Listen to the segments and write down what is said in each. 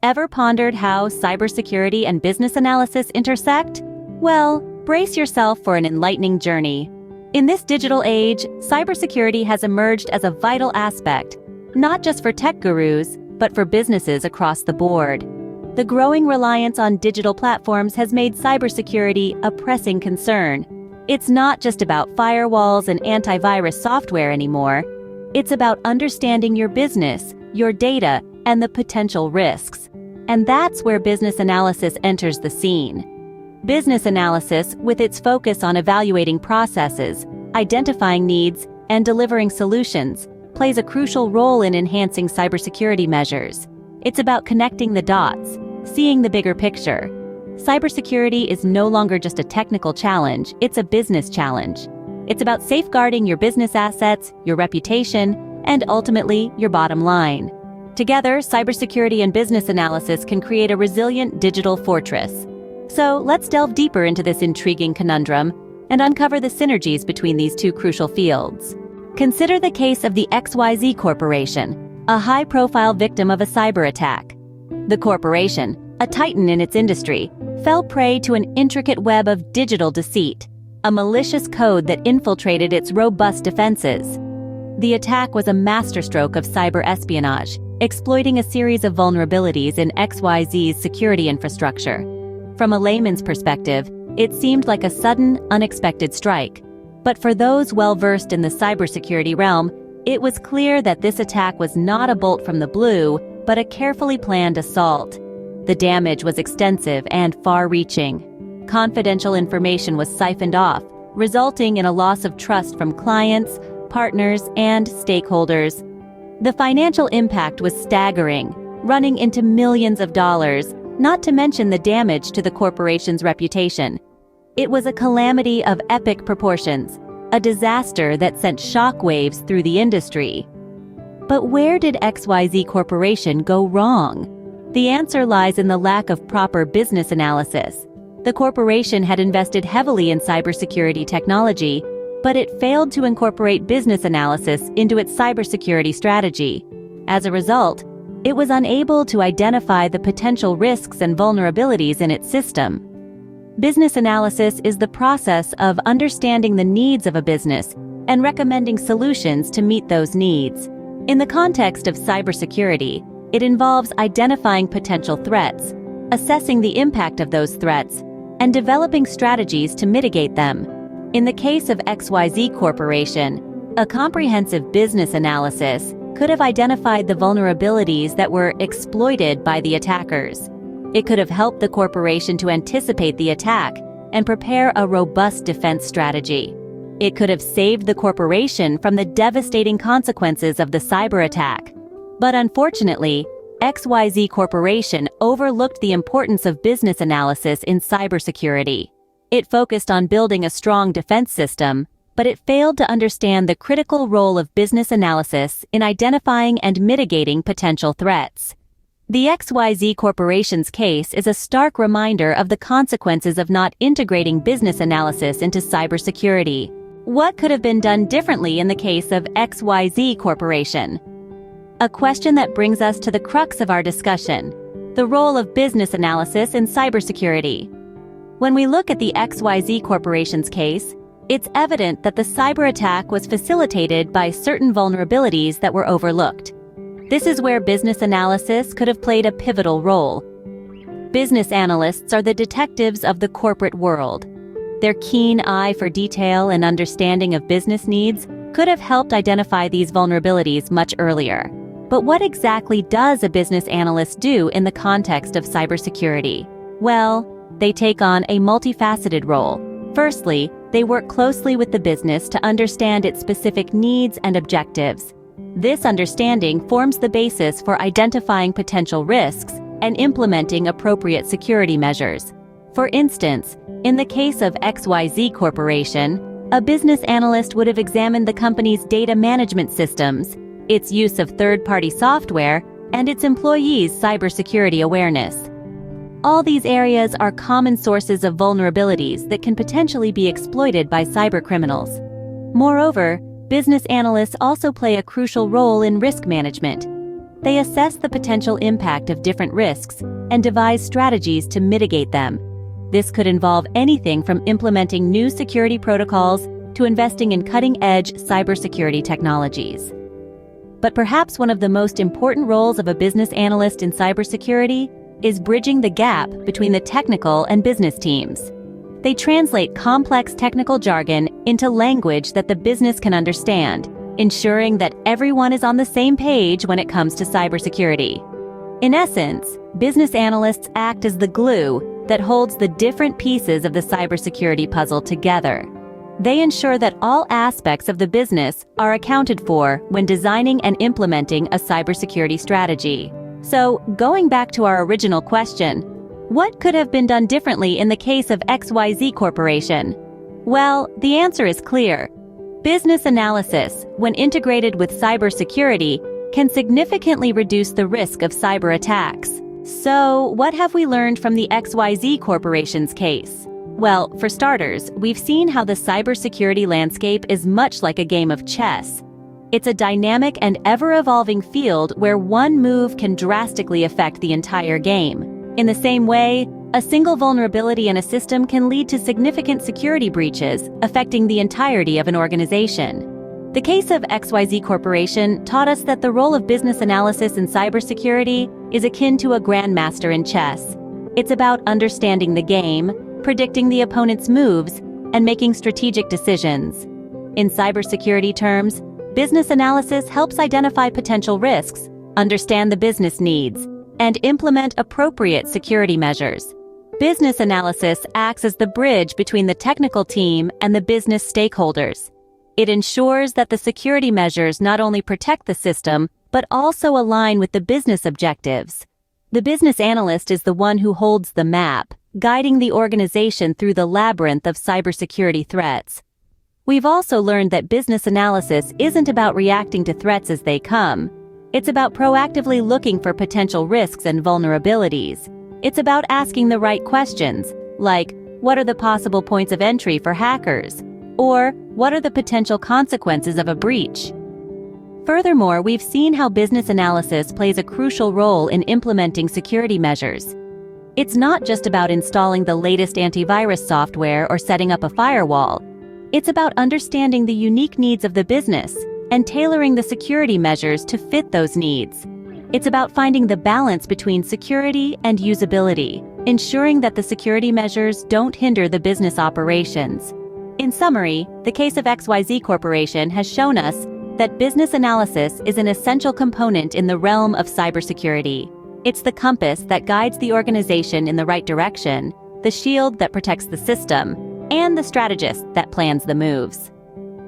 Ever pondered how cybersecurity and business analysis intersect? Well, brace yourself for an enlightening journey. In this digital age, cybersecurity has emerged as a vital aspect, not just for tech gurus, but for businesses across the board. The growing reliance on digital platforms has made cybersecurity a pressing concern. It's not just about firewalls and antivirus software anymore. It's about understanding your business, your data, and the potential risks. And that's where business analysis enters the scene. Business analysis, with its focus on evaluating processes, identifying needs, and delivering solutions, plays a crucial role in enhancing cybersecurity measures. It's about connecting the dots, seeing the bigger picture. Cybersecurity is no longer just a technical challenge, it's a business challenge. It's about safeguarding your business assets, your reputation, and ultimately, your bottom line. Together, cybersecurity and business analysis can create a resilient digital fortress. So let's delve deeper into this intriguing conundrum and uncover the synergies between these two crucial fields. Consider the case of the XYZ Corporation, a high-profile victim of a cyber attack. The corporation, a titan in its industry, fell prey to an intricate web of digital deceit, a malicious code that infiltrated its robust defenses. The attack was a masterstroke of cyber espionage, exploiting a series of vulnerabilities in XYZ's security infrastructure. From a layman's perspective, it seemed like a sudden, unexpected strike. But for those well-versed in the cybersecurity realm, it was clear that this attack was not a bolt from the blue, but a carefully planned assault. The damage was extensive and far-reaching. Confidential information was siphoned off, resulting in a loss of trust from clients, partners, and stakeholders. The financial impact was staggering, running into millions of dollars, not to mention the damage to the corporation's reputation. It was a calamity of epic proportions, a disaster that sent shockwaves through the industry. But where did XYZ Corporation go wrong? The answer lies in the lack of proper business analysis. The corporation had invested heavily in cybersecurity technology, but it failed to incorporate business analysis into its cybersecurity strategy. As a result, it was unable to identify the potential risks and vulnerabilities in its system. Business analysis is the process of understanding the needs of a business and recommending solutions to meet those needs. In the context of cybersecurity, it involves identifying potential threats, assessing the impact of those threats, and developing strategies to mitigate them. In the case of XYZ Corporation, a comprehensive business analysis could have identified the vulnerabilities that were exploited by the attackers. It could have helped the corporation to anticipate the attack and prepare a robust defense strategy. It could have saved the corporation from the devastating consequences of the cyber attack. But unfortunately, XYZ Corporation overlooked the importance of business analysis in cybersecurity. It focused on building a strong defense system, but it failed to understand the critical role of business analysis in identifying and mitigating potential threats. The XYZ Corporation's case is a stark reminder of the consequences of not integrating business analysis into cybersecurity. What could have been done differently in the case of XYZ Corporation? A question that brings us to the crux of our discussion: the role of business analysis in cybersecurity. When we look at the XYZ Corporation's case, it's evident that the cyber attack was facilitated by certain vulnerabilities that were overlooked. This is where business analysis could have played a pivotal role. Business analysts are the detectives of the corporate world. Their keen eye for detail and understanding of business needs could have helped identify these vulnerabilities much earlier. But what exactly does a business analyst do in the context of cybersecurity? Well, they take on a multifaceted role. Firstly, they work closely with the business to understand its specific needs and objectives. This understanding forms the basis for identifying potential risks and implementing appropriate security measures. For instance, in the case of XYZ Corporation, a business analyst would have examined the company's data management systems, its use of third-party software, and its employees' cybersecurity awareness. All these areas are common sources of vulnerabilities that can potentially be exploited by cybercriminals. Moreover, business analysts also play a crucial role in risk management. They assess the potential impact of different risks and devise strategies to mitigate them. This could involve anything from implementing new security protocols to investing in cutting-edge cybersecurity technologies. But perhaps one of the most important roles of a business analyst in cybersecurity is bridging the gap between the technical and business teams. They translate complex technical jargon into language that the business can understand, ensuring that everyone is on the same page when it comes to cybersecurity. In essence, business analysts act as the glue that holds the different pieces of the cybersecurity puzzle together. They ensure that all aspects of the business are accounted for when designing and implementing a cybersecurity strategy. So, going back to our original question, what could have been done differently in the case of XYZ Corporation? Well, the answer is clear. Business analysis, when integrated with cybersecurity, can significantly reduce the risk of cyber attacks. So, what have we learned from the XYZ Corporation's case? Well, for starters, we've seen how the cybersecurity landscape is much like a game of chess. It's a dynamic and ever-evolving field where one move can drastically affect the entire game. In the same way, a single vulnerability in a system can lead to significant security breaches, affecting the entirety of an organization. The case of XYZ Corporation taught us that the role of business analysis in cybersecurity is akin to a grandmaster in chess. It's about understanding the game, predicting the opponent's moves, and making strategic decisions. In cybersecurity terms, business analysis helps identify potential risks, understand the business needs, and implement appropriate security measures. Business analysis acts as the bridge between the technical team and the business stakeholders. It ensures that the security measures not only protect the system, but also align with the business objectives. The business analyst is the one who holds the map, guiding the organization through the labyrinth of cybersecurity threats. We've also learned that business analysis isn't about reacting to threats as they come. It's about proactively looking for potential risks and vulnerabilities. It's about asking the right questions, like, what are the possible points of entry for hackers? Or, what are the potential consequences of a breach? Furthermore, we've seen how business analysis plays a crucial role in implementing security measures. It's not just about installing the latest antivirus software or setting up a firewall. It's about understanding the unique needs of the business and tailoring the security measures to fit those needs. It's about finding the balance between security and usability, ensuring that the security measures don't hinder the business operations. In summary, the case of XYZ Corporation has shown us that business analysis is an essential component in the realm of cybersecurity. It's the compass that guides the organization in the right direction, the shield that protects the system, and the strategist that plans the moves.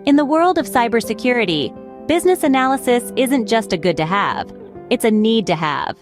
In the world of cybersecurity, business analysis isn't just a good to have, it's a need to have.